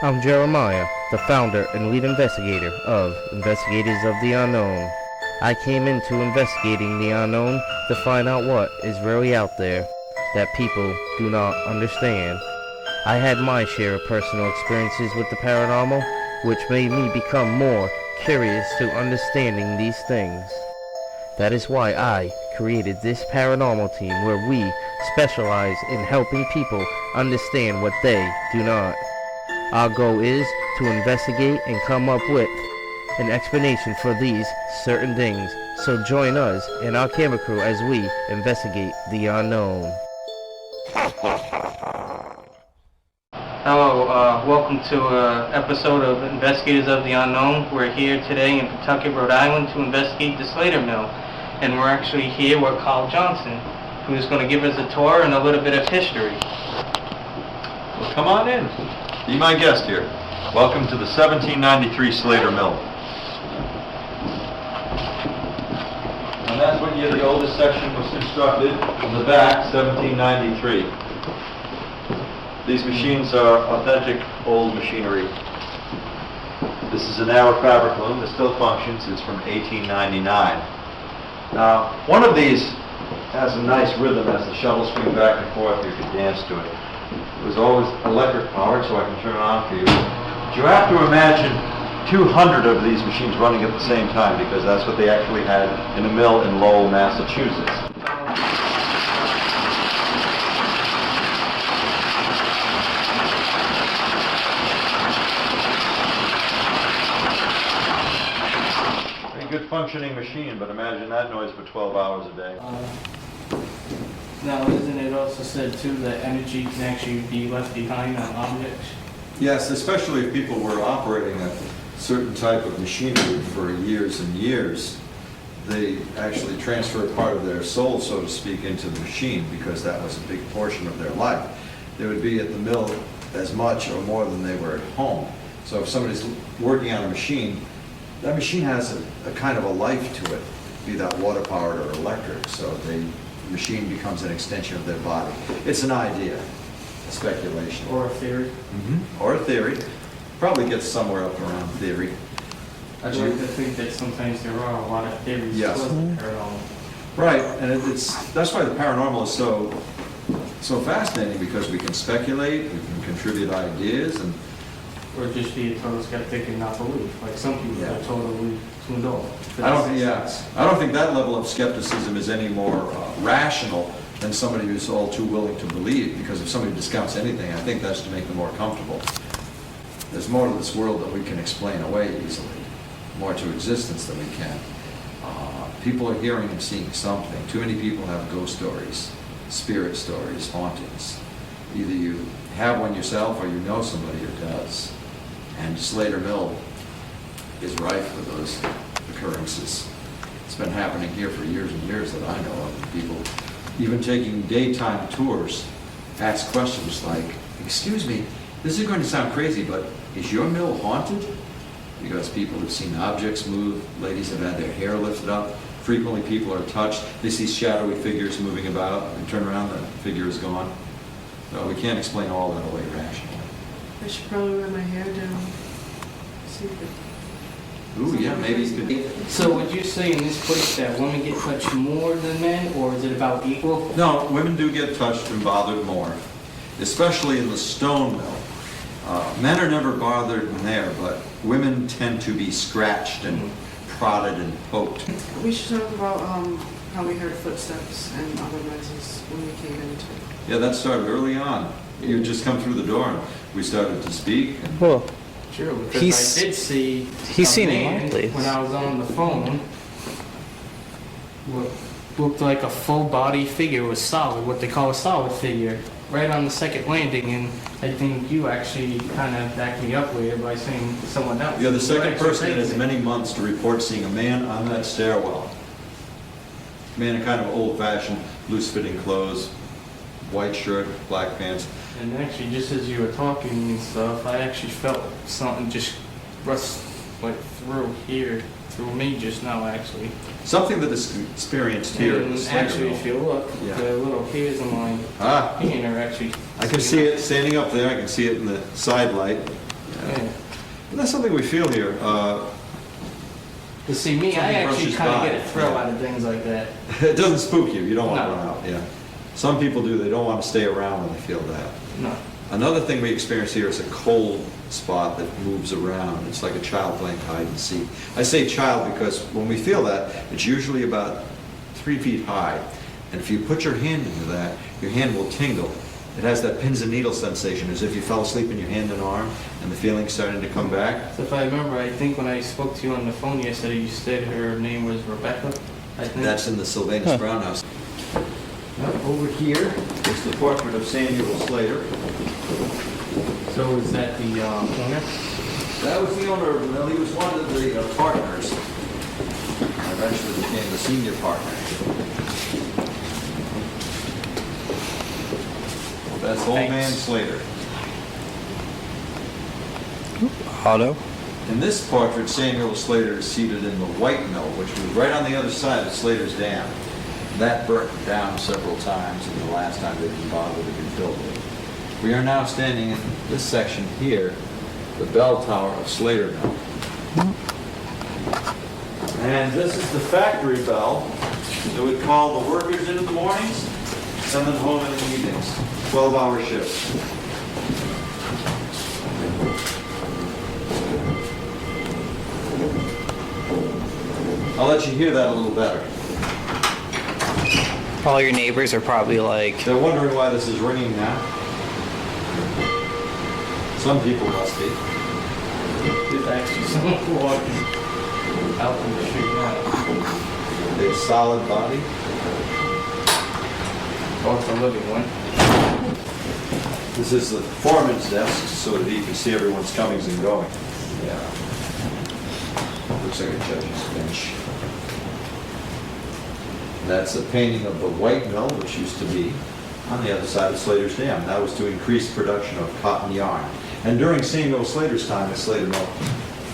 I'm Jeremiah, the founder and lead investigator of Investigators of the Unknown. I came into investigating the unknown to find out what is really out there that people do not understand. I had my share of personal experiences with the paranormal, which made me become more curious to understanding these things. That is why I created this paranormal team where we specialize in helping people understand what they do not. Our goal is to investigate and come up with an explanation for these certain things. So join us and our camera crew as we investigate the unknown. Hello, welcome to an episode of Investigators of the Unknown. We're here today in Pawtucket, Rhode Island to investigate the Slater mill. And we're actually here with Carl Johnson, who's going to give us a tour and a little bit of history. Well, come on in. Be my guest here. Welcome to the 1793 Slater mill. And that's what year the oldest section was constructed. In the back, 1793. These machines are authentic old machinery. This is an hour fabric loom that still functions. It's from 1899. Now, one of these has a nice rhythm as the shovels swing back and forth. You can dance to it. It was always electric powered, so I can turn it on for you. But you have to imagine 200 of these machines running at the same time, because that's what they actually had in a mill in Lowell, Massachusetts. Very good functioning machine, but imagine that noise for 12 hours a day. Now, isn't it also said too that energy can actually be left behind on objects? Yes, especially if people were operating a certain type of machinery for years and years, they actually transfer part of their soul, so to speak, into the machine, because that was a big portion of their life. They would be at the mill as much or more than they were at home. So if somebody's working on a machine, that machine has a kind of a life to it, be that water-powered or electric, so the machine becomes an extension of their body. It's an idea, a speculation. Or a theory? Or a theory. Probably gets somewhere up around theory. I'd like to think that sometimes there are a lot of theories. Yes. Paranormal. Right, and that's why the paranormal is so fascinating, because we can speculate, we can contribute ideas, and Or just be a total skeptic and not believe. Like some people are totally tuned off. I don't think that level of skepticism is any more rational than somebody who's all too willing to believe, because if somebody discounts anything, I think that's to make them more comfortable. There's more to this world that we can explain away easily, more to existence than we can. People are hearing and seeing something. Too many people have ghost stories, spirit stories, hauntings. Either you have one yourself or you know somebody who does. And Slater Mill is rife with those occurrences. It's been happening here for years and years that I know of. People, even taking daytime tours, ask questions like, "Excuse me, this is going to sound crazy, but is your mill haunted?" Because people have seen objects move, ladies have had their hair lifted up, frequently people are touched, they see shadowy figures moving about, and turn around, the figure is gone. So we can't explain all that away rationally. I should probably wear my hair down. See if it... Ooh, yeah, maybe you could. So would you say in this place that women get touched more than men, or is it about equal? No, women do get touched and bothered more, especially in the stone mill. Men are never bothered in there, but women tend to be scratched and prodded and poked. We should talk about how we heard footsteps and other noises when we came into it. Yeah, that started early on. You had just come through the door and we started to speak. And Well, True, because I did see he's a seen it man in my place. when I was on the phone. What looked like a full body figure, was solid, what they call a solid figure, right on the second landing, and I think you actually kind of backed me up with it by saying someone else. you're the second actually person in as saying many months to report seeing a man on that stairwell. Man in kind of old-fashioned, loose-fitting clothes, white shirt, black pants. And actually, just as you were talking and stuff, I actually felt something just went through here, through me just now, actually. Something that is experienced here in And the Slater actually, mill. if you look, Yeah. the little hairs on my hand are actually... I can see it standing up there. I can see it in the side light. Yeah. Yeah. And that's something we feel here. To see me, I Something actually brushes kind of by. get a thrill Yeah. out of things like that. It doesn't spook you, you don't want to No. run out, yeah. Some people do, they don't want to stay around when they feel that. No. Another thing we experience here is a cold spot that moves around. It's like a child playing hide and seek. I say child because when we feel that, it's usually about 3 feet high. And if you put your hand into that, your hand will tingle. It has that pins and needles sensation, as if you fell asleep in your hand and arm, and the feeling's starting to come back. So if I remember, I think when I spoke to you on the phone yesterday, you said her name was Rebecca, I think. That's in the Sylvanus Brown House. Over here is the portrait of Samuel Slater. So is that the owner? That was the owner of the mill. He was one of the partners. Eventually became the senior partner. That's old Thanks. man Slater. Otto? In this portrait, Samuel Slater is seated in the White Mill, which was right on the other side of Slater's Dam. That burnt down several times, and the last time they didn't bother to rebuild it. We are now standing in this section here, the bell tower of Slater Mill. And this is the factory bell that would call the workers in the mornings, send them home in the evenings. 12-hour shifts. I'll let you hear that a little better. All your neighbors are probably like, They're wondering why this is ringing now. Some people must be. There's actually someone walking out in the street now. They have a solid body. Oh, it's a living one. This is the foreman's desk, so that he can see everyone's comings and going. Yeah. Looks like a judge's bench. That's a painting of the White Mill, which used to be on the other side of Slater's Dam. That was to increase production of cotton yarn. And during Samuel Slater's time at Slater Mill,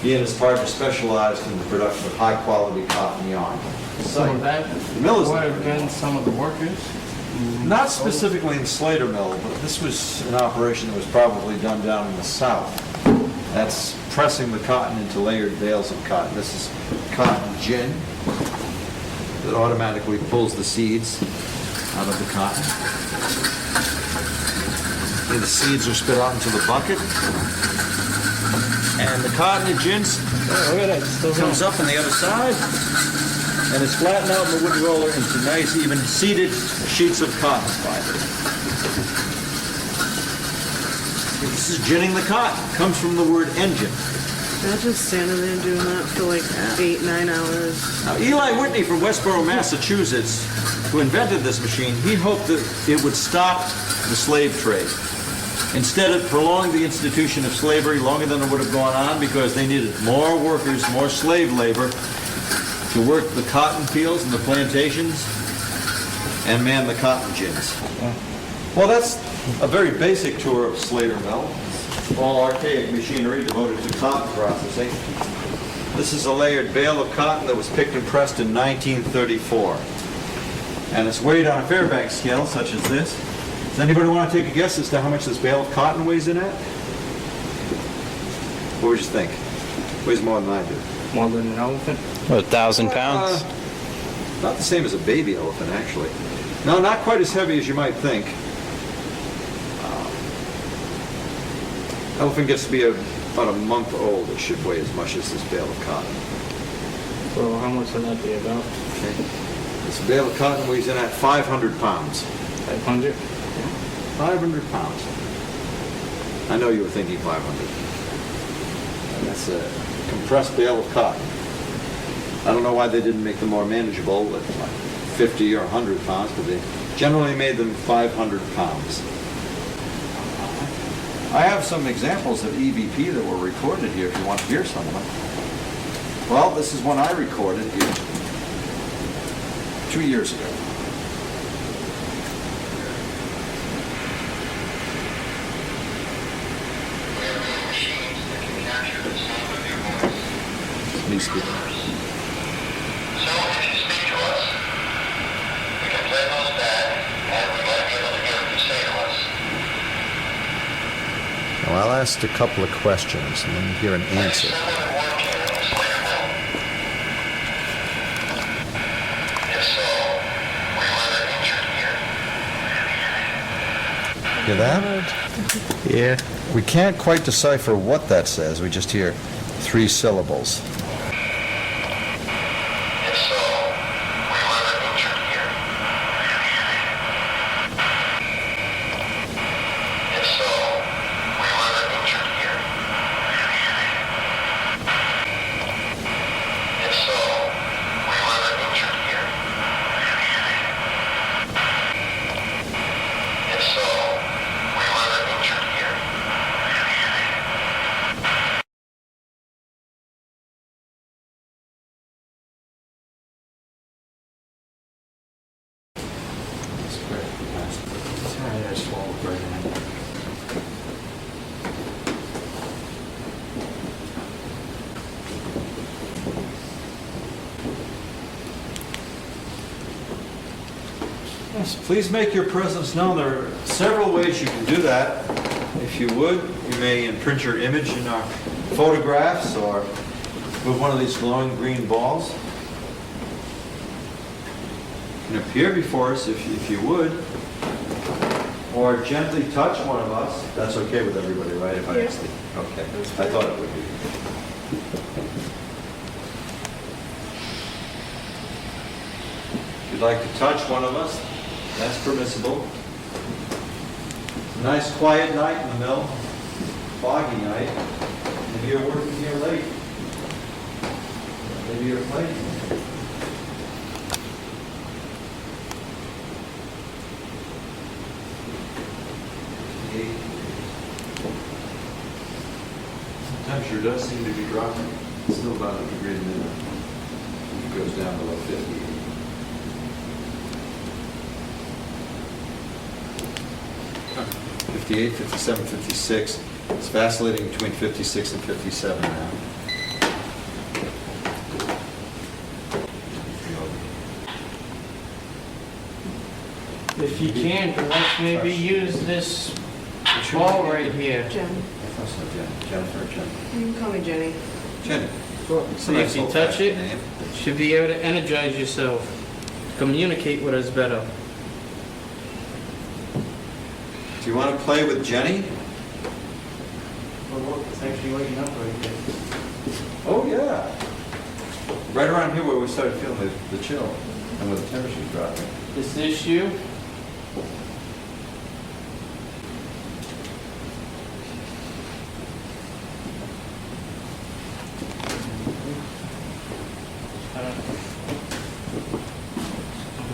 he and his partner specialized in the production of high-quality cotton yarn. Some of that The mill is- would have been some of the workers. Not specifically in Slater Mill, but this was an operation that was probably done down in the south. That's pressing the cotton into layered bales of cotton. This is cotton gin that automatically pulls the seeds out of the cotton. And the seeds are spit out into the bucket. And the cotton gin Look at that, it's still comes up on the other side, and it's flattened out in the wood roller into nice, even seeded sheets of cotton fiber. This is ginning the cotton. Comes from the word engine. Imagine standing there and doing that for like 8-9 hours. Now, Eli Whitney from Westboro, Massachusetts, who invented this machine, he hoped that it would stop the slave trade. Instead, it prolonged the institution of slavery longer than it would have gone on because they needed more workers, more slave labor to work the cotton fields and the plantations and man the cotton gins. Well, that's a very basic tour of Slater Mill. All archaic machinery devoted to cotton processing. This is a layered bale of cotton that was picked and pressed in 1934. And it's weighed on a Fairbanks scale, such as this. Does anybody want to take a guess as to how much this bale of cotton weighs in at? What would you think? Weighs more than I do. More than an elephant. 1,000 pounds? Not the same as a baby elephant, actually. No, not quite as heavy as you might think. Elephant gets to be about a month old. It should weigh as much as this bale of cotton. So how much would that be about? Okay. This bale of cotton weighs in at 500 pounds. 500? 500 pounds. I know you were thinking 500. And that's a compressed bale of cotton. I don't know why they didn't make them more manageable, at like 50 or 100 pounds, but they generally made them 500 pounds. I have some examples of EVP that were recorded here if you want to hear some of them. Well, this is one I recorded here 2 years ago. Me speaking. So if you speak to us, we can play those back, and we might be able to hear what you say to us. Well, I'll ask a couple of questions and then hear an answer. Someone working on the Slater home? If so, were you ever injured here? Hear that? Yeah. We can't quite decipher what that says. We just hear 3 syllables. If so, were you ever injured here? If so, were you ever injured here? If so, were you ever injured here? If so, were you ever injured here? I swallowed right in. Yes, please make your presence known. There are several ways you can do that. If you would, you may imprint your image in our photographs or move one of these glowing green balls. You can appear before us if you would, or gently touch one of us. That's okay with everybody, right? If I ask you? Okay, I thought it would be. If you'd like to touch one of us, that's permissible. Nice quiet night in the mill, foggy night. Maybe you're working here late. Maybe you're playing. Temperature does seem to be dropping. It's still about a degree a minute. It goes down below 50. '58, '57, '56. It's vacillating between 56 and 57 now. If you can, let's maybe use this ball right here. Jen. I thought so, Jennifer, Jen. You can call me Jenny. Jenny. See if you touch it, should be able to energize yourself, communicate with us better. Do you want to play with Jenny? Well, look, it's actually waking up right there. Oh, yeah. Right around here where we started feeling the chill and where the temperature's dropping. Is this you?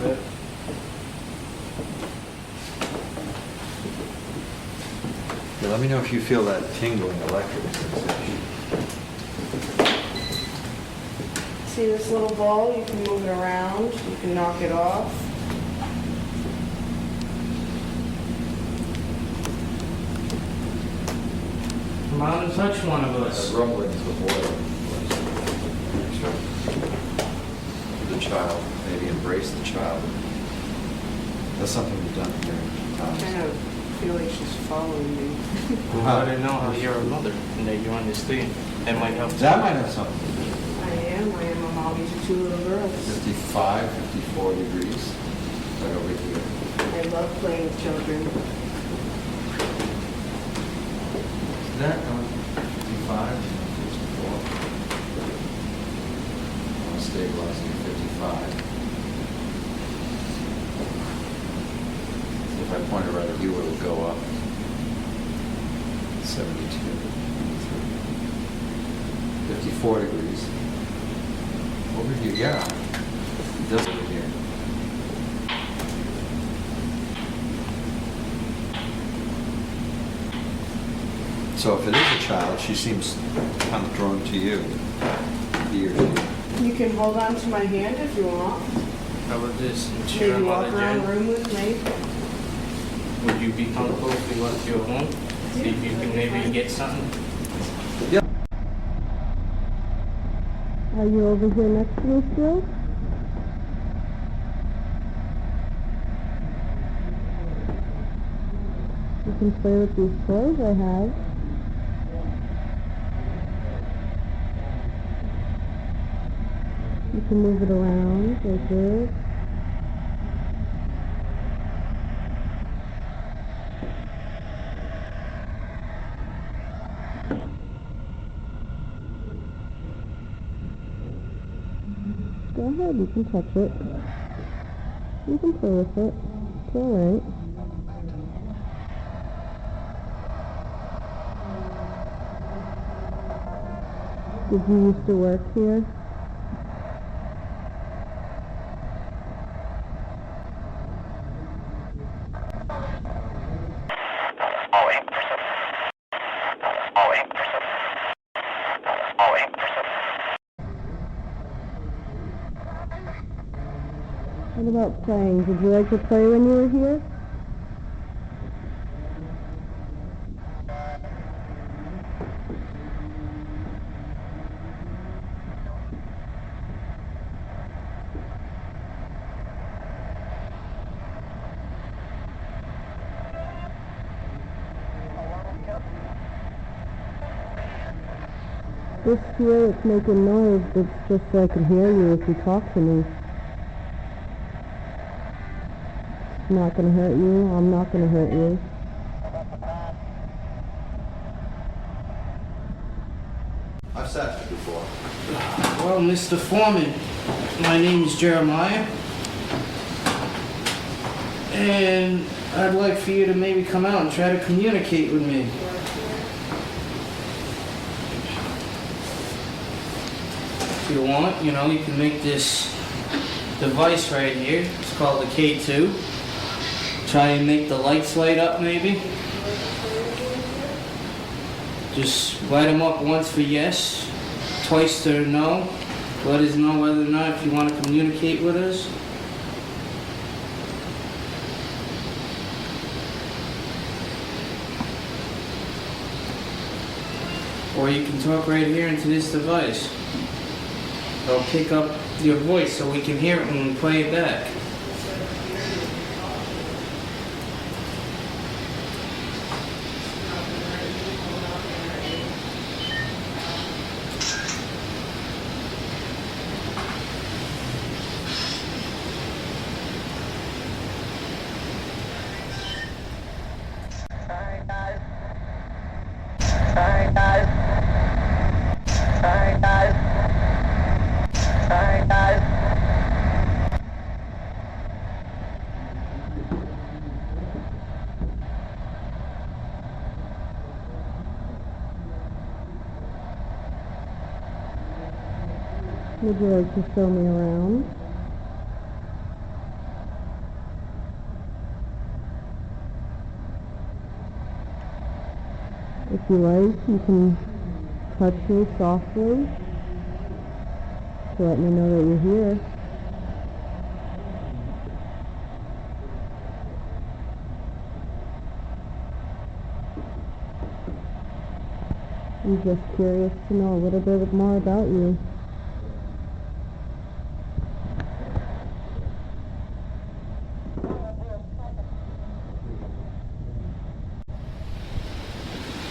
Good. Yeah, let me know if you feel that tingling electric sensation. See this little ball? You can move it around. You can knock it off. Come out and touch one of us. Rumbling is the boil. The child, maybe embrace the child. That's something we've done here. I kind of feel like she's following me. I didn't know how you're a mother and that you understand. That might help. That might have something to do. I am a mommy to 2 little girls. 55, 54 degrees, right over here. I love playing with children. That, 55, 54. I'm stabilizing at 55. If I point it right at you, it'll go up. 72, 54 degrees. Over here, yeah. It does over here. So if it is a child, she seems kind of drawn to you. He or she. You can hold on to my hand if you want. How about this? Maybe walk around the room with me. Would you be comfortable if we left you alone? See if you can maybe get something? Are you over here next to me still? You can play with these toys I have. can move it around like this. Go ahead, you can touch it. You can play with it. It's alright. Did you used to work here? What about playing? Did you like to play when you were here? This here, it's making noise. It's just so I can hear you if you talk to me. It's not going to hurt you. I'm not going to hurt you. I've sat here before. Well, Mr. Foreman, my name is Jeremiah. And I'd like for you to maybe come out and try to communicate with me. If you want, you know, you can make this device right here. It's called the K2. Try and make the lights light up maybe. Just light them up once for yes, twice to no. Let us know whether or not if you want to communicate with us. Or you can talk right here into this device. It'll pick up your voice so we can hear it when we play it back. Would you like to show me around? If you like, you can touch me softly to let me know that you're here. I'm just curious to know a little bit more about you.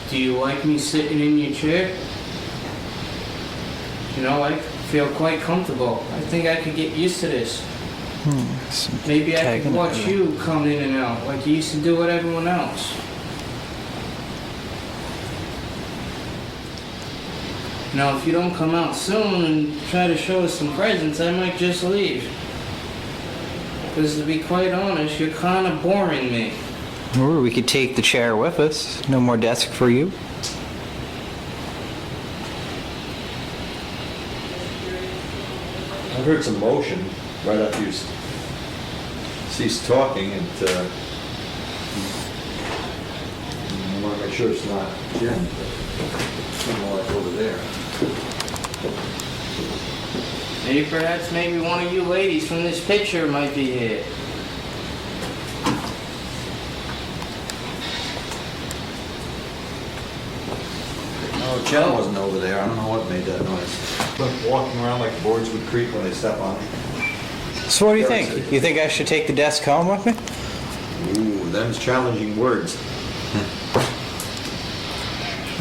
Do you like me sitting in your chair? You know, I feel quite comfortable. I think I could get used to this. Maybe I could watch you come in and out like you used to do with everyone else. Now, if you don't come out soon and try to show us some presents, I might just leave. Because to be quite honest, you're kind of boring me. Or we could take the chair with us. No more desk for you. I heard some motion right after you ceased talking, and I want to make sure it's not Jen, but more like over there. Maybe one of you ladies from this picture might be here. Oh, Jen wasn't over there. I don't know what made that noise. But walking around like boards would creak when they step on them. So what do you think? You think I should take the desk home with me? Ooh, them's challenging words.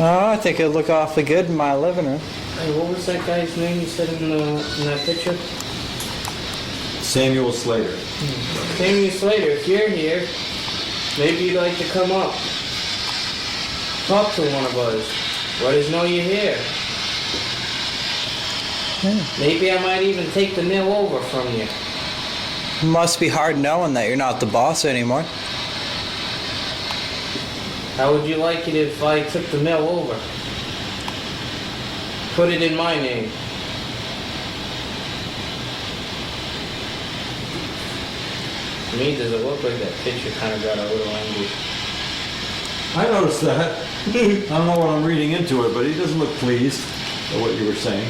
Oh, I think it'd look awfully good in my living room. Hey, what was that guy's name you said in that picture? Samuel Slater. Samuel Slater, if you're here, maybe you'd like to come up. Talk to one of us. Let us know you're here. Maybe I might even take the mill over from you. It must be hard knowing that you're not the boss anymore. How would you like it if I took the mill over? Put it in my name. To me, does it look like that picture kind of got a little angry? I noticed that. I don't know what I'm reading into it, but he doesn't look pleased at what you were saying.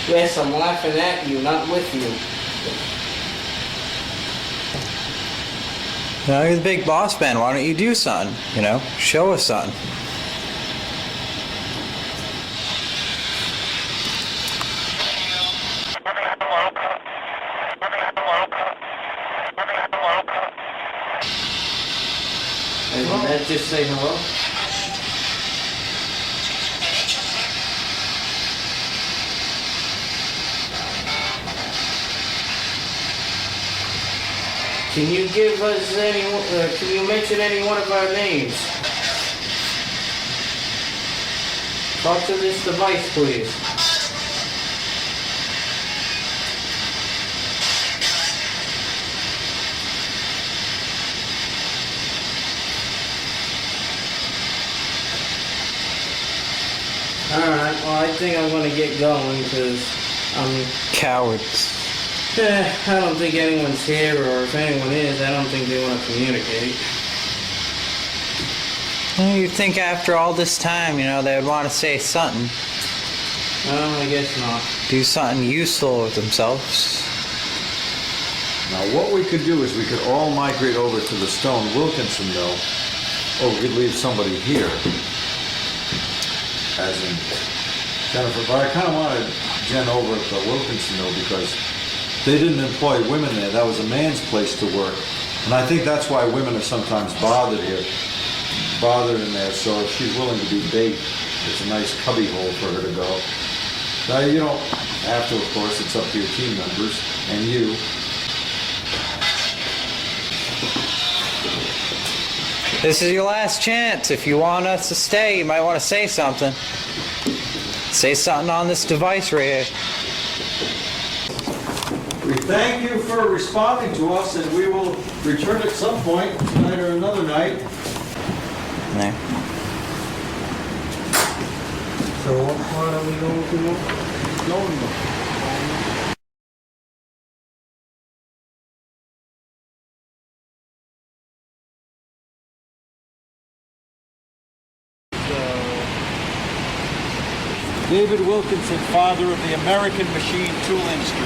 Yes, I'm laughing at you, not with you. You know, you're the big boss man. Why don't you do something? You know, show us something. Didn't that just say hello? Can you give us any, can you mention any one of our names? Talk to this device, please. Alright, well I think I'm gonna get going because Cowards. I don't think anyone's here, or if anyone is, I don't think they want to communicate. Well, you'd think after all this time, you know, they would want to say something. I guess not. Do something useful with themselves. Now, what we could do is we could all migrate over to the Stone Wilkinson mill, or we could leave somebody here, as in Jennifer. But I kind of wanted Jen over at the Wilkinson mill because they didn't employ women there. That was a man's place to work. And I think that's why women are sometimes bothered here, bothered in there. So if she's willing to be bait, it's a nice cubby hole for her to go. Now, you don't have to, of course. It's up to your team members and you. This is your last chance. If you want us to stay, you might want to say something. Say something on this device right here. We thank you for responding to us, and we will return at some point, tonight or another night. There. So what part are we going to know? David Wilkinson, father of the American machine tool industry.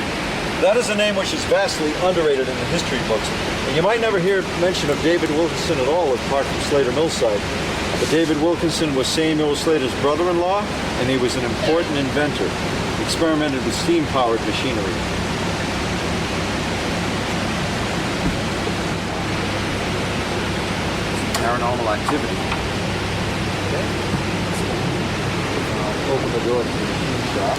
That is a name which is vastly underrated in the history books. And you might never hear mention of David Wilkinson at all apart from Slater Millside. But David Wilkinson was Samuel Slater's brother-in-law, and he was an important inventor. He experimented with steam-powered machinery. Paranormal activity. Okay. Open the door to the machine shop.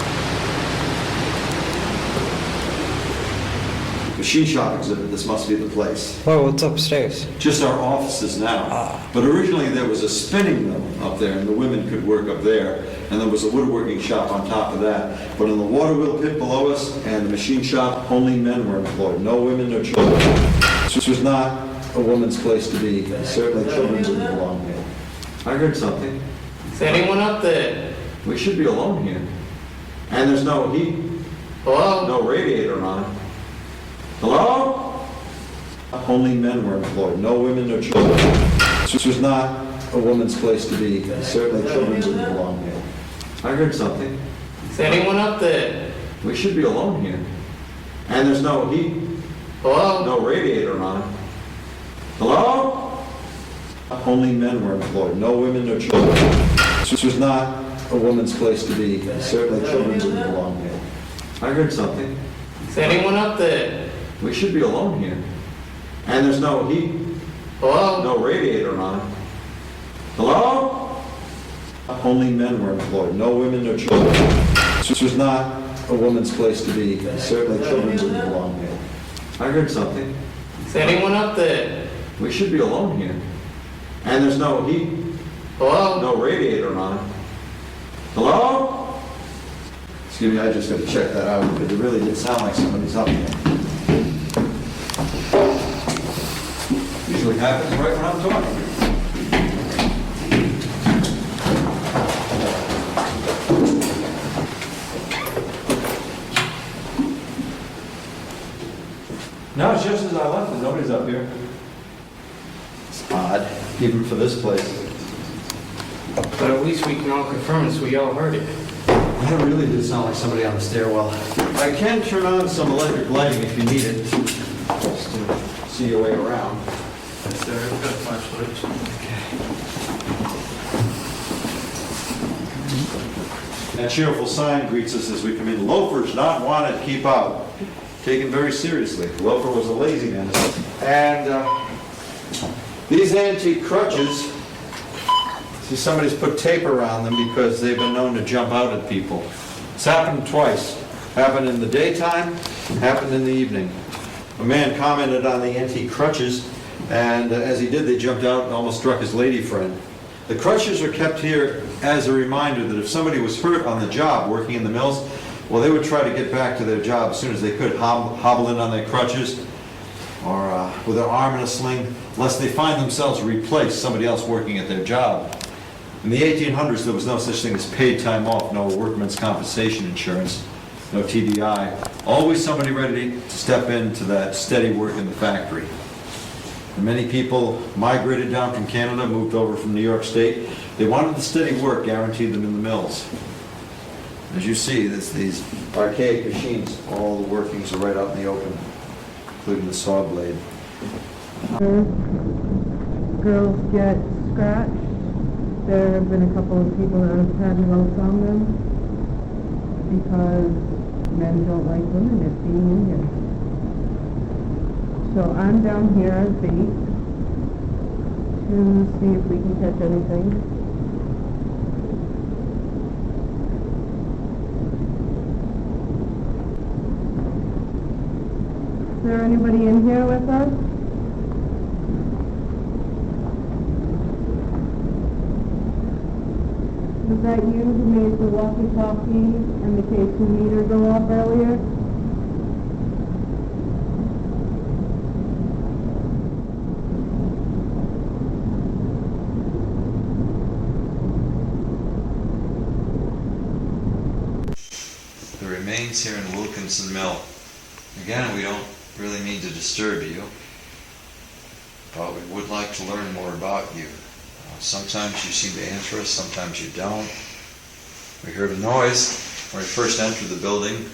Machine shop exhibit, this must be the place. Whoa, what's upstairs? Just our offices now. But originally there was a spinning mill up there and the women could work up there. And there was a woodworking shop on top of that. But in the water wheel pit below us and the machine shop, only men were employed. No women, no children. This was not a woman's place to be. Certainly children didn't belong here. I heard something. Is anyone up there? We should be alone here. And there's no heat, Hello? no radiator on it. Hello? Only men were employed, no women, no children. This was not a woman's place to be. Certainly children didn't belong here. I heard something. Is anyone up there? We should be alone here. And there's no heat, Hello? no radiator on it. Hello? Only men were employed, no women, no children. This was not a woman's place to be. Certainly children didn't belong here. I heard something. Is anyone up there? We should be alone here. And there's no heat, Hello? no radiator on it. Hello? Only men were employed, no women, no children. This was not a woman's place to be. Certainly children wouldn't belong here. I heard something. Is anyone up there? We should be alone here. And there's no heat, Hello? no radiator on. Hello? Excuse me, I just got to check that out because it really did sound like somebody's up there. Usually happens right when I'm talking. No, it's just as I left it. Nobody's up here. It's odd, even for this place. But at least we can all confirm this, we all heard it. That really did sound like somebody on the stairwell. I can turn on some electric lighting if you need it, just to see your way around. Yes, sir, I've got a flashlight. That cheerful sign greets us as we come in. Loafers not wanted, keep out. Taken very seriously. Loafer was a lazy man. And these antique crutches, see, somebody's put tape around them because they've been known to jump out at people. It's happened twice. Happened in the daytime, happened in the evening. A man commented on the antique crutches, and as he did, they jumped out and almost struck his lady friend. The crutches are kept here as a reminder that if somebody was hurt on the job working in the mills, well, they would try to get back to their job as soon as they could, hobble in on their crutches or with their arm in a sling, lest they find themselves replace somebody else working at their job. In the 1800s, there was no such thing as paid time off, no workman's compensation insurance, no TDI. Always somebody ready to step into that steady work in the factory. And many people migrated down from Canada, moved over from New York State. They wanted the steady work guaranteed them in the mills. As you see, there's these archaic machines. All the workings are right out in the open, including the saw blade. Girls get scratched. There have been a couple of people that have had welts on them because men don't like women as being in here. So I'm down here as bait to see if we can catch anything. Is there anybody in here with us? Was that you who made the walkie-talkie and the K2 meter go off earlier? The remains here in Wilkinson Mill. Again, we don't really mean to disturb you, but we would like to learn more about you. Sometimes you seem to answer us, sometimes you don't. We heard a noise when we first entered the building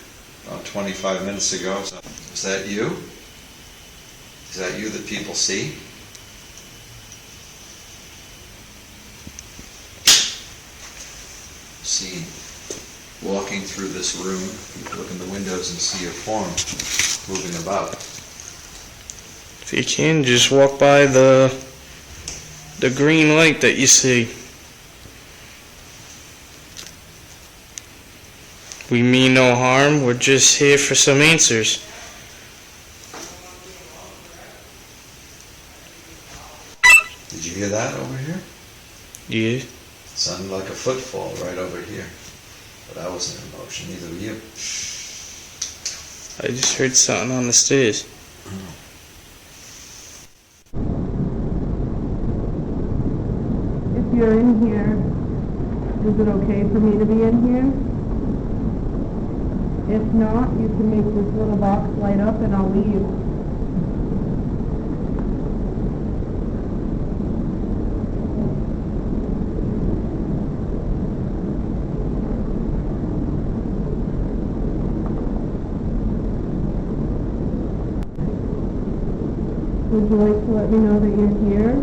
about 25 minutes ago. So, is that you? Is that you that people see? See, walking through this room, you look in the windows and see a form moving about. If you can, just walk by the green light that you see. We mean no harm, we're just here for some answers. Did you hear that over here? Yeah. It sounded like a footfall right over here. But I wasn't in motion, neither were you. I just heard something on the stairs. If you're in here, is it okay for me to be in here? If not, you can make this little box light up and I'll leave. Would you like to let me know that you're here?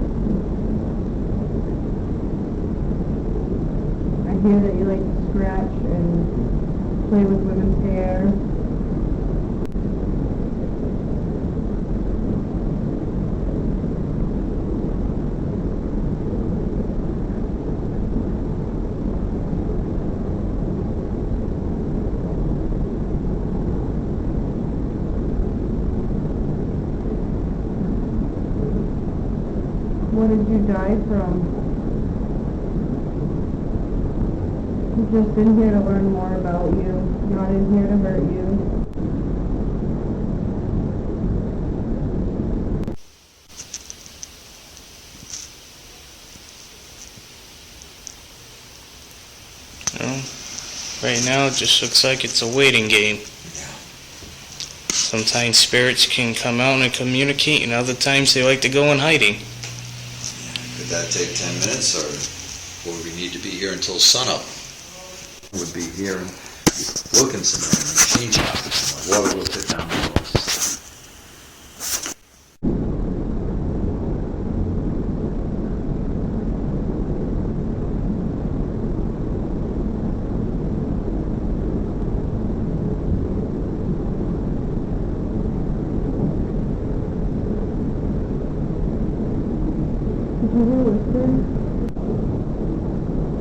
I hear that you like to scratch and play with women's hair. What did you die from? He's just in here to learn more about you, not in here to hurt you. Well, right now it just looks like it's a waiting game. Sometimes spirits can come out and communicate, and other times they like to go in hiding. Could that take 10 minutes, or would we need to be here until sunup? Would be here in Wilkinson, or in the machine shop. Water will fit down below. Did you listen?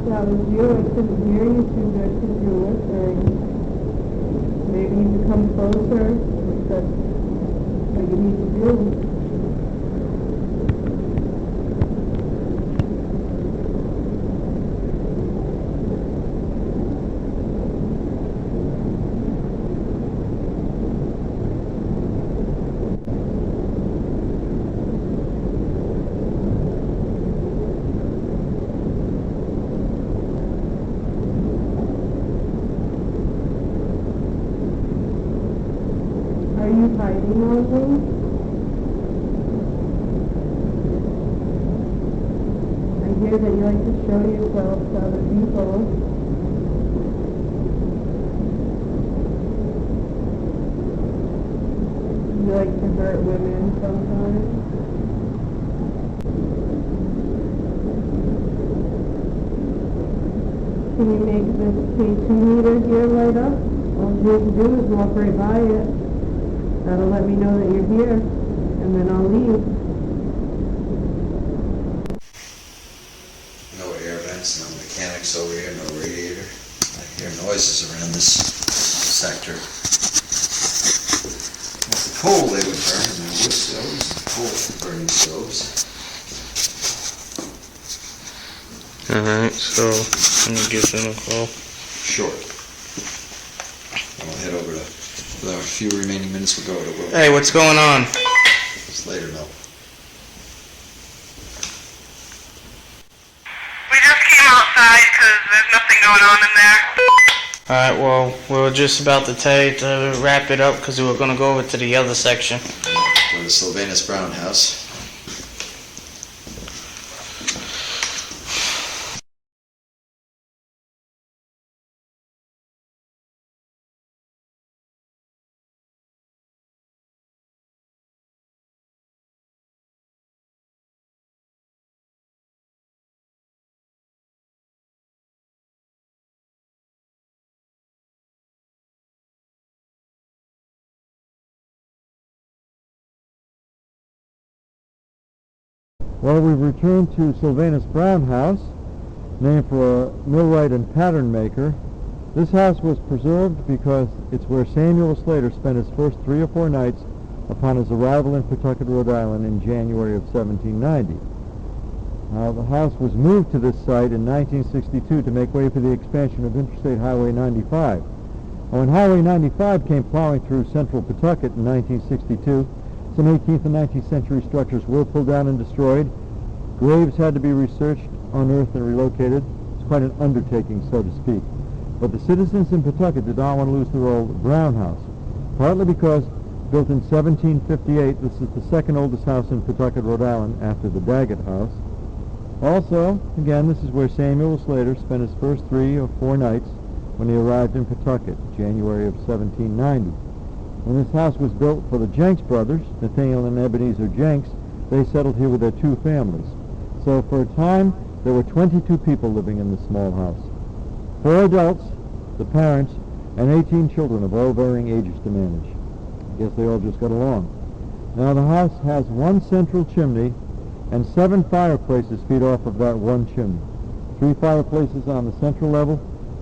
That was you. I couldn't hear you too good because you were whispering. Maybe you could come closer. If that's what you need to do. Are you hiding on me? I hear that you like to show yourself to other people. You like to hurt women sometimes. Can we make this K2 meter here light up? All you have to do is walk right by it. That'll let me know that you're here, and then I'll leave. No air vents, no mechanics over here, no radiator. I hear noises around this sector. If the coal they would burn, and the wood stoves, coal burning stoves. Alright, so let me give them a call. Sure. I'll head over to, with our few remaining minutes, we'll go over to Will. Hey, what's going on? Slater, no. We just came outside because there's nothing going on in there. Alright, well, we were just about to tell you to wrap it up because we were going to go over to the other section. Go to Sylvanus Brown House. Well, we've returned to Sylvanus Brown House, named for a millwright and pattern maker. This house was preserved because it's where Samuel Slater spent his first 3 or 4 nights upon his arrival in Pawtucket, Rhode Island in January of 1790. The house was moved to this site in 1962 to make way for the expansion of Interstate Highway 95. When Highway 95 came plowing through central Pawtucket in 1962, some 18th and 19th century structures were pulled down and destroyed. Graves had to be researched, unearthed, and relocated. It's quite an undertaking, so to speak. But the citizens in Pawtucket did not want to lose their old Brown House, partly because, built in 1758, this is the second oldest house in Pawtucket, Rhode Island, after the Daggett House. Also, again, this is where Samuel Slater spent his first 3 or 4 nights when he arrived in Pawtucket, January of 1790. When this house was built for the Jenks brothers, Nathaniel and Ebenezer Jenks, they settled here with their 2 families. So for a time, there were 22 people living in this small house. 4 adults, the parents, and 18 children of all varying ages to manage. I guess they all just got along. Now the house has 1 central chimney, and 7 fireplaces feed off of that 1 chimney. 3 fireplaces on the central level,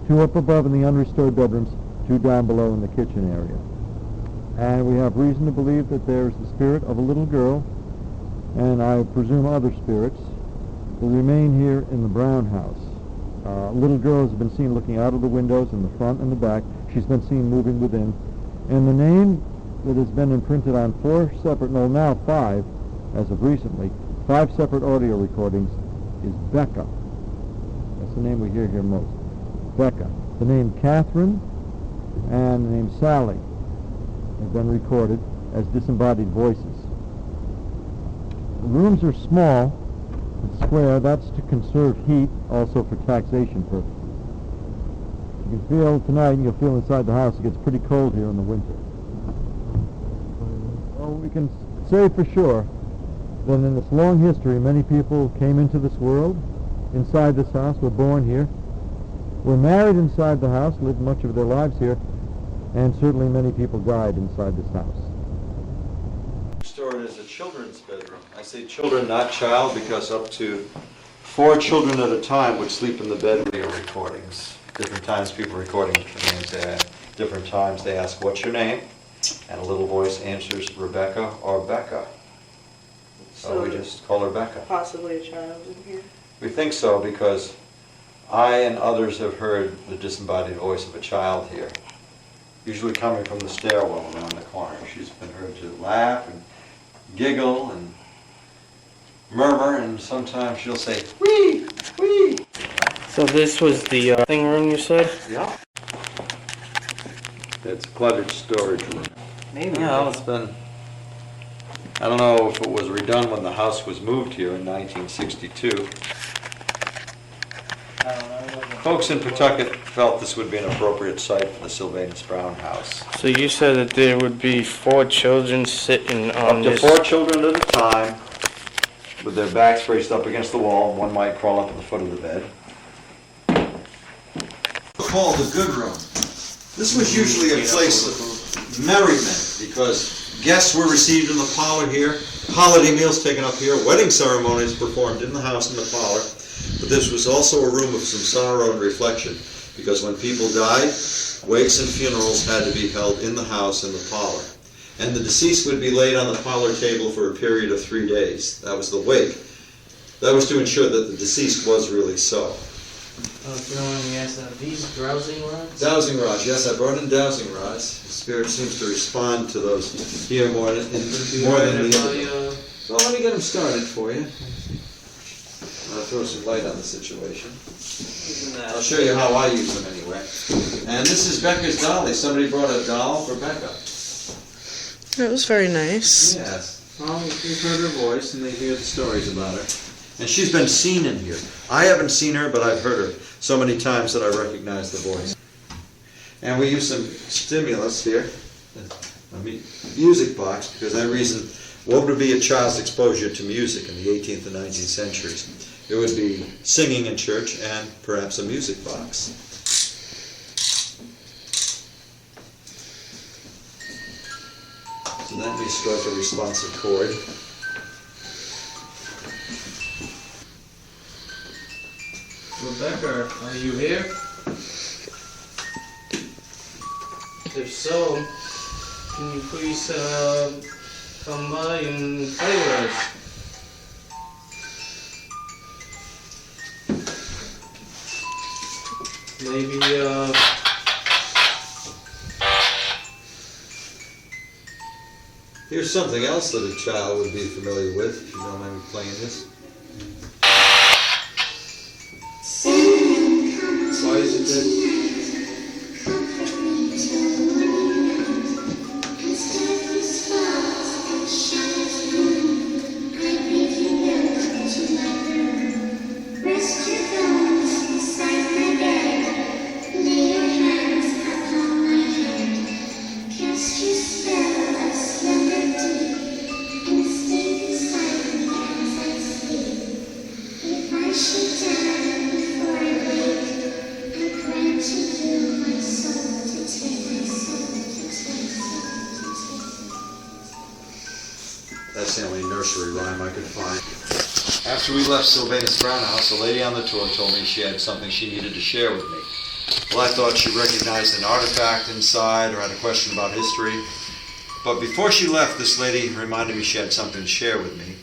2 up above in the unrestored bedrooms, 2 down below in the kitchen area. And we have reason to believe that there is the spirit of a little girl, and I presume other spirits, will remain here in the Brown house. A little girl has been seen looking out of the windows in the front and the back. She's been seen moving within. And the name that has been imprinted on 4 separate, no, now 5, as of recently, 5 separate audio recordings, is Becca. That's the name we hear here most. Becca. The name Catherine and the name Sally have been recorded as disembodied voices. The rooms are small and square. That's to conserve heat, also for taxation purposes. You can feel tonight, and you'll feel inside the house, it gets pretty cold here in the winter. Well, we can say for sure that in this long history, many people came into this world inside this house, were born here, were married inside the house, lived much of their lives here, and certainly many people died inside this house. Stored as a children's bedroom. I say children, not child, because up to 4 children at a time would sleep in the bed. Video recordings. Different times people recording names. Different times they ask, "What's your name?" And a little voice answers, "Rebecca" or "Becca." So we just call her Becca. Possibly a child in here. We think so because I and others have heard the disembodied voice of a child here, usually coming from the stairwell around the corner. She's been heard to laugh and giggle and murmur, and sometimes she'll say, "Wee, wee." So this was the thing room you said? Yeah. It's a cluttered storage room. Maybe. Well, it's been, I don't know if it was redone when the house was moved here in 1962. I don't know. Folks in Pawtucket felt this would be an appropriate site for the Sylvanus Brown house. So you said that there would be 4 children sitting on Up to this. 4 children at a time, with their backs braced up against the wall. One might crawl up at the foot of the bed. Called the good room. This was usually a place of merriment because guests were received in the parlor here, holiday meals taken up here, wedding ceremonies performed in the house in the parlor. But this was also a room of some sorrow and reflection, because when people died, wakes and funerals had to be held in the house in the parlor. And the deceased would be laid on the parlor table for a period of 3 days. That was the wake. That was to ensure that the deceased was really so. If you don't mind me asking, are these dowsing rods? Dowsing rods, yes, I brought in dowsing rods. The spirit seems to respond to those here more than the other. Well, let me get them started for you. I'll throw some light on the situation. I'll show you how I use them anyway. And this is Becca's dolly. Somebody brought a doll for Becca. It was very nice. Yes. Well, you've heard her voice and they hear the stories about her. And she's been seen in here. I haven't seen her, but I've heard her so many times that I recognize the voice. And we use some stimulus here, a music box, because that reason, what would be a child's exposure to music in the 18th and 19th centuries? It would be singing in church and perhaps a music box. So that may strike a responsive chord. Rebecca, are you here? If so, can you please come by and play with us? Maybe, Here's something else that a child would be familiar with, if you don't mind me playing this. why is it that... That's the only nursery rhyme I could find. After we left Sylvanus Brown House, a lady on the tour told me she had something she needed to share with me. Well, I thought she recognized an artifact inside or had a question about history. But before she left, this lady reminded me she had something to share with me.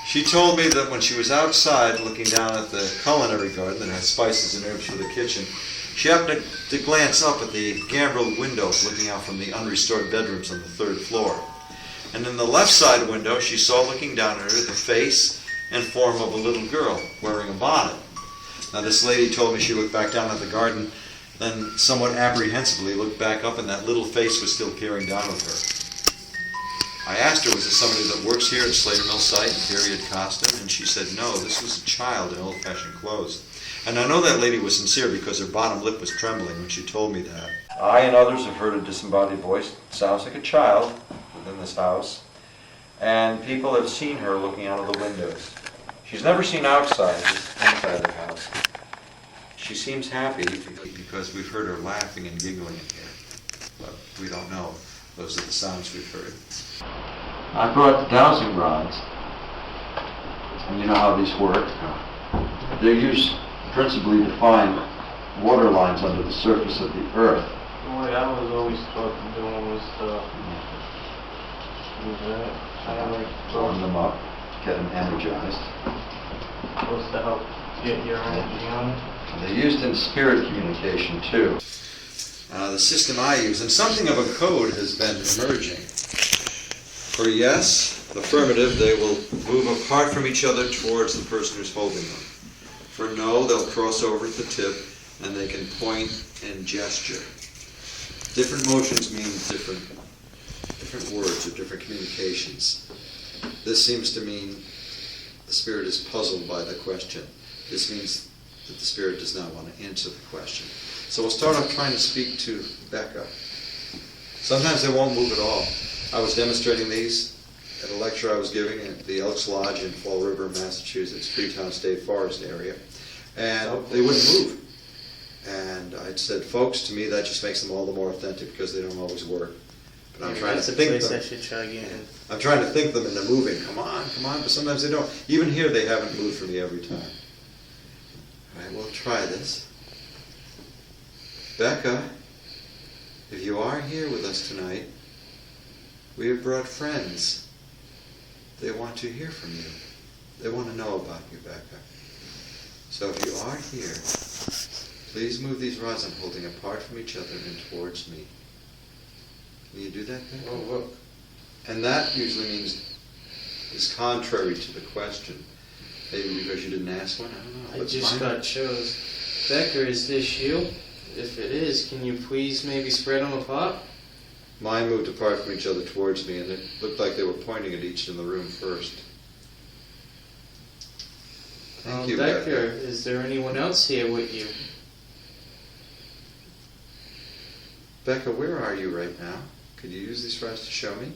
She told me that when she was outside looking down at the culinary garden that had spices and herbs for the kitchen, she happened to glance up at the gambrel windows looking out from the unrestored bedrooms on the 3rd floor. And in the left side window, she saw looking down at her the face and form of a little girl wearing a bonnet. Now this lady told me she looked back down at the garden, then somewhat apprehensively looked back up, and that little face was still peering down at her. I asked her, was this somebody that works here at Slater Mill site in period costume? And she said, no, this was a child in old-fashioned clothes. And I know that lady was sincere because her bottom lip was trembling when she told me that. I and others have heard a disembodied voice. It sounds like a child within this house. And people have seen her looking out of the windows. She's never seen outside, just inside the house. She seems happy because we've heard her laughing and giggling in here. But we don't know. Those are the sounds we've heard. I brought the dowsing rods. And you know how these work. They're used principally to find water lines under the surface of the earth. What I was always taught doing was Throwing them up, get them energized. supposed to help get your energy on. They're used in spirit communication too. The system I use, and something of a code has been emerging. For yes, affirmative, they will move apart from each other towards the person who's holding them. For no, they'll cross over at the tip and they can point and gesture. Different motions mean different words or different communications. This seems to mean the spirit is puzzled by the question. This means that the spirit does not want to answer the question. So we'll start off trying to speak to Becca. Sometimes they won't move at all. I was demonstrating these at a lecture I was giving at the Elks Lodge in Fall River, Massachusetts, Freetown State Forest area, and they wouldn't move. And I'd said, folks, to me that just makes them all the more authentic because they don't always work. But I'm trying to think them. I should try again. I'm trying to think them into moving. Come on, but sometimes they don't. Even here, they haven't moved for me every time. All right, we'll try this. Becca, if you are here with us tonight, we have brought friends. They want to hear from you. They want to know about you, Becca. So if you are here, please move these rods I'm holding apart from each other and towards me. Can you do that, Becca? Oh, look. And that usually means is contrary to the question. Maybe because you didn't ask one, I don't know. I But just mine- got chose. Becker, is this you? If it is, can you please maybe spread them apart? Mine moved apart from each other towards me, and it looked like they were pointing at each in the room first. Thank you, Becker, Becca. is there anyone else here with you? Becca, where are you right now? Could you use these rods to show me?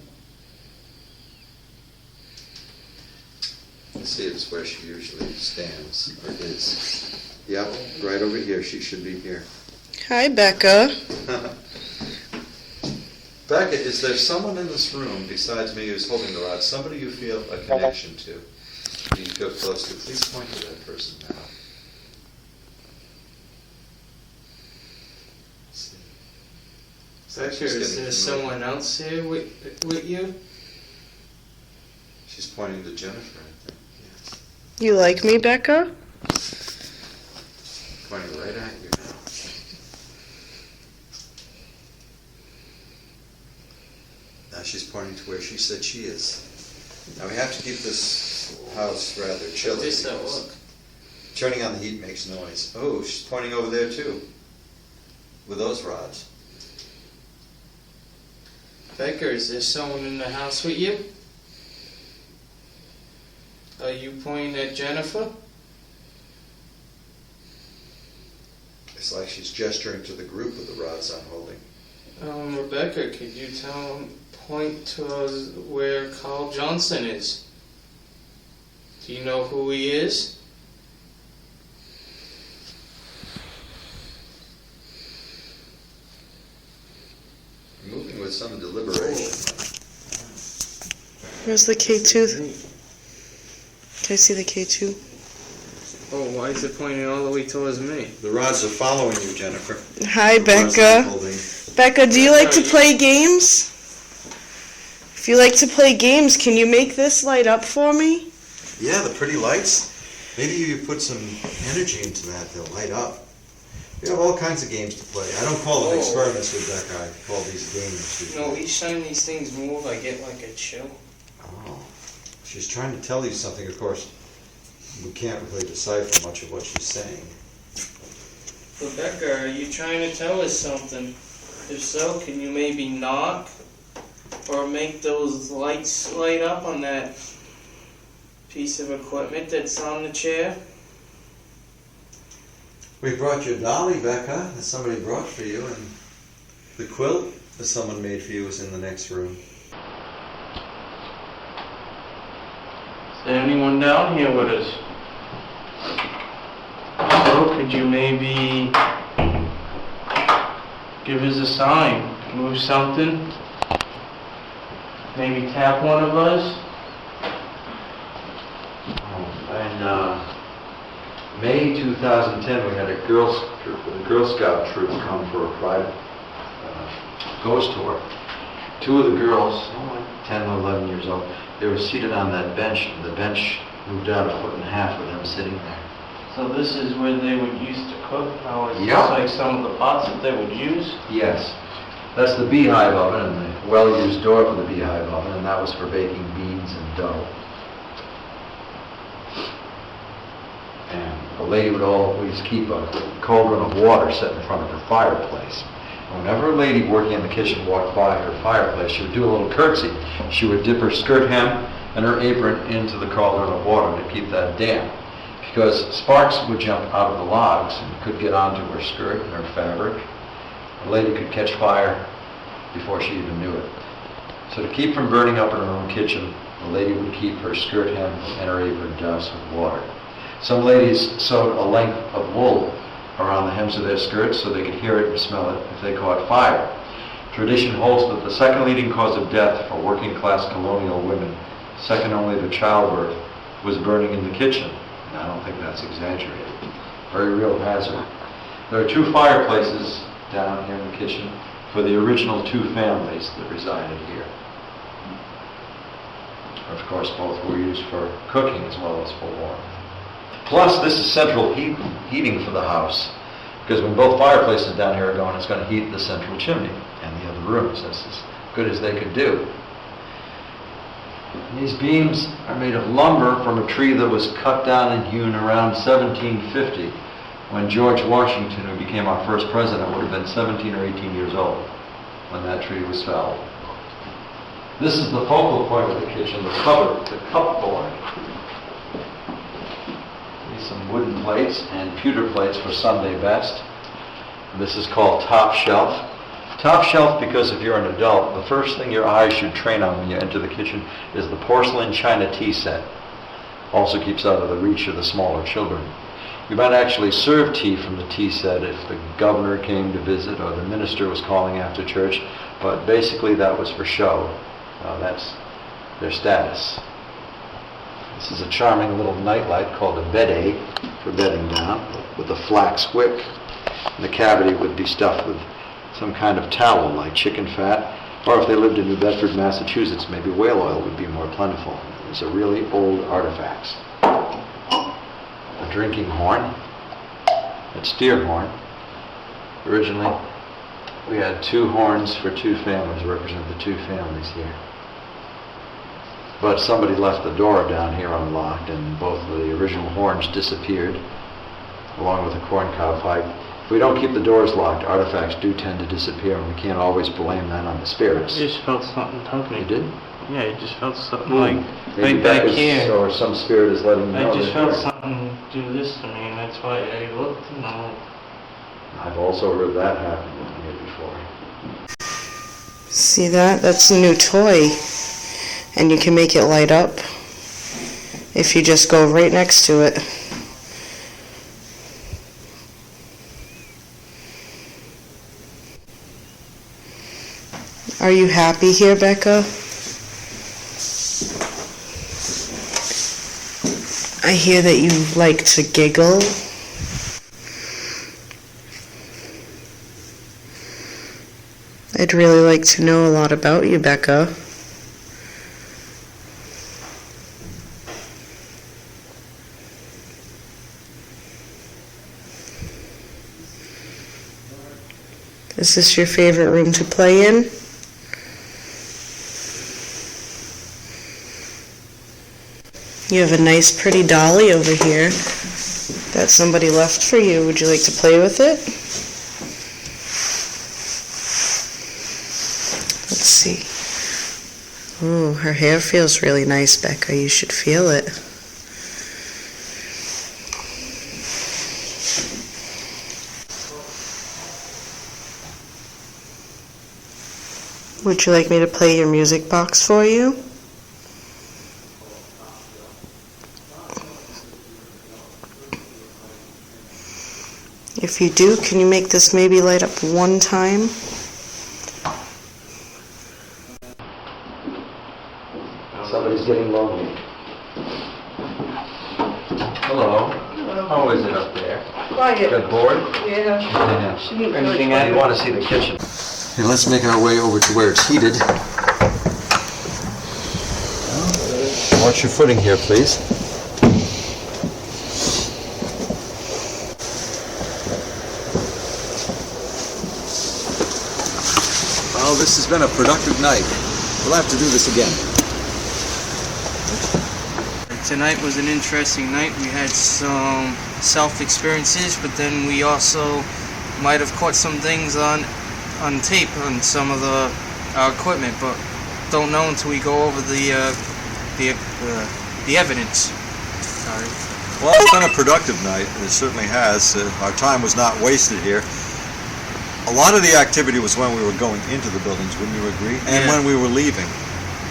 Let's see, it's where she usually stands, or is. Yep, right over here. She should be here. Hi, Becca. Becca, is there someone in this room besides me who's holding the rod? Somebody you feel a connection to? Who you feel close to? Please point to that person now. Let's see. Becker, She's is getting there familiar. someone else here with you? She's pointing to Jennifer, I think. Yes. You like me, Becca? Pointing right at you now. Now she's pointing to where she said she is. Now we have to keep this house rather chilly. Just that because look. turning on the heat makes noise. Oh, she's pointing over there too. With those rods. Becker, is there someone in the house with you? Are you pointing at Jennifer? It's like she's gesturing to the group with the rods I'm holding. Rebecca, could you point to us where Carl Johnson is? Do you know who he is? Moving with some deliberation. Where's the K2? Can I see the K2? Oh, why is it pointing all the way towards me? The rods are following you, Jennifer. Hi, The rods I'm Becca. holding. Becca, do you like to play games? If you like to play games, can you make this light up for me? Yeah, the pretty lights. Maybe you put some energy into that, they'll light up. We have all kinds of games to play. I don't call them experiments with that guy. I call these games. No, each time these things move, I get like a chill. Oh. She's trying to tell you something, of course. We can't really decipher much of what she's saying. Rebecca, are you trying to tell us something? If so, can you maybe knock? Or make those lights light up on that piece of equipment that's on the chair? We brought you a dolly, Becca, that somebody brought for you, and the quilt that someone made for you is in the next room. Is there anyone down here with us? So, could you maybe give us a sign? Move something? Maybe tap one of us? In May 2010, we had a Girl Scout troop come for a private ghost tour. Two of the girls, 10 or 11 years old, they were seated on that bench, and the bench moved out 1.5 feet with them sitting there. So this is where they would use to cook? How it's Yep. just like some of the pots that they would use? Yes. That's the beehive oven, and the well-used door for the beehive oven, and that was for baking beans and dough. And a lady would always keep a cauldron of water set in front of her fireplace. And whenever a lady working in the kitchen walked by her fireplace, she would do a little curtsy. She would dip her skirt hem and her apron into the cauldron of water to keep that damp, because sparks would jump out of the logs and could get onto her skirt and her fabric. The lady could catch fire before she even knew it. So to keep from burning up in her own kitchen, the lady would keep her skirt hem and her apron doused with water. Some ladies sewed a length of wool around the hems of their skirts so they could hear it and smell it if they caught fire. Tradition holds that the second leading cause of death for working class colonial women, second only to childbirth, was burning in the kitchen. And I don't think that's exaggerated. Very real hazard. There are 2 fireplaces down here in the kitchen for the original 2 families that resided here. Of course, both were used for cooking as well as for warmth. Plus, this is central heating for the house, because when both fireplaces down here are going, it's going to heat the central chimney and the other rooms. That's as good as they could do. And these beams are made of lumber from a tree that was cut down and hewn around 1750, when George Washington, who became our first president, would have been 17 or 18 years old when that tree was felled. This is the focal point of the kitchen, the cupboard, the cupboard. Some wooden plates and pewter plates for Sunday best. This is called top shelf. Top shelf because if you're an adult, the first thing your eyes should train on when you enter the kitchen is the porcelain china tea set. Also keeps out of the reach of the smaller children. You might actually serve tea from the tea set if the governor came to visit or the minister was calling after church, but basically that was for show. That's their status. This is a charming little nightlight called a bed-aid for bedding down with a flax wick. And the cavity would be stuffed with some kind of tallow like chicken fat, or if they lived in New Bedford, Massachusetts, maybe whale oil would be more plentiful. These are really old artifacts. A drinking horn, it's deer horn. Originally, we had 2 horns for 2 families, represent the 2 families here. But somebody left the door down here unlocked, and both of the original horns disappeared, along with the corncob pipe. If we don't keep the doors locked, artifacts do tend to disappear, and we can't always blame that on the spirits. I just felt something tugging. You did? Yeah, I just felt something like Maybe right back that is, here. or some spirit is letting you know. I just they're felt here. something do this to me, and that's why I looked, and I'm like, I've also heard that happen here before. See that? That's a new toy. And you can make it light up if you just go right next to it. Are you happy here, Becca? I hear that you like to giggle. I'd really like to know a lot about you, Becca. Is this your favorite room to play in? You have a nice pretty dolly over here that somebody left for you. Would you like to play with it? Let's see. Ooh, her hair feels really nice, Becca. You should feel it. Would you like me to play your music box for you? If you do, can you make this maybe light up one time? Somebody's getting lonely. Hello. How is it up there? Quiet. Got bored? Yeah. Yeah. She needs Anything out? You want to see the kitchen? Hey, let's make our way over to where it's heated. Watch your footing here, please. Well, this has been a productive night. We'll have to do this again. Tonight was an interesting night. We had some self-experiences, but then we also might have caught some things on tape on some of our equipment, but don't know until we go over the evidence. Sorry. Well, it's been a productive night. It certainly has. Our time was not wasted here. A lot of the activity was when we were going into the buildings, wouldn't you agree? And Yeah. when we were leaving.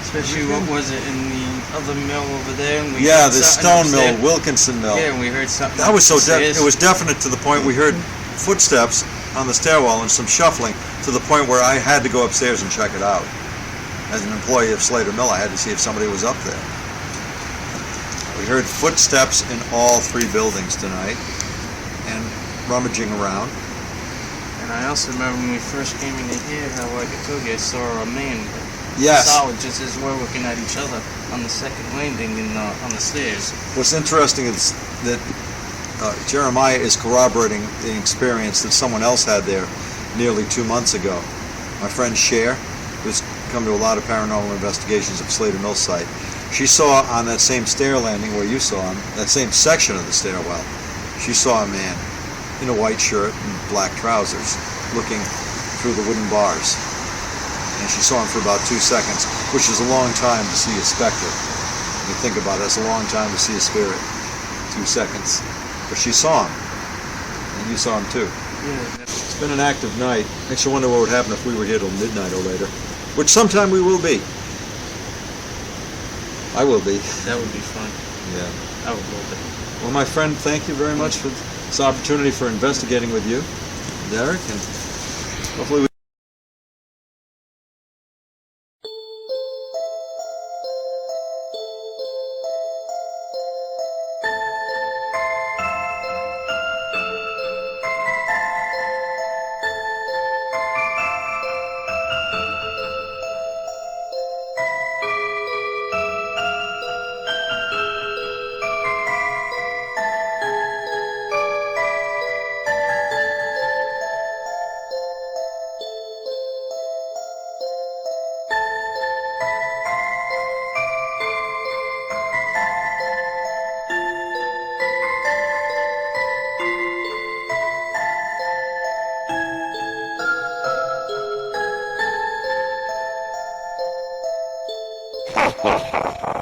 Especially, what was it, in the other mill over there? And we Yeah, heard the something stone mill, upstairs. Wilkinson mill. Yeah, and we heard something. That was so upstairs. it was definite to the point we heard footsteps on the stairwell and some shuffling to the point where I had to go upstairs and check it out. As an employee of Slater Mill, I had to see if somebody was up there. We heard footsteps in all three buildings tonight and rummaging around. And I also remember when we first came in here, how like I told you, I saw a man. Yes. Solid, just as we're looking at each other on the second landing and on the stairs. What's interesting is that Jeremiah is corroborating the experience that someone else had there nearly 2 months ago. My friend Cher, who's come to a lot of paranormal investigations at Slater Mill site, she saw on that same stair landing where you saw him, that same section of the stairwell, she saw a man in a white shirt and black trousers looking through the wooden bars. And she saw him for about 2 seconds, which is a long time to see a specter. When you think about it, that's a long time to see a spirit. 2 seconds. But she saw him. And you saw him too. Yeah. It's been an active night. Makes you wonder what would happen if we were here till midnight or later. Which sometime we will be. I will be. That would be fun. Yeah. I would love it. Well, my friend, thank you very much for this opportunity for investigating with you, Derek, and hopefully we Ha ha ha ha!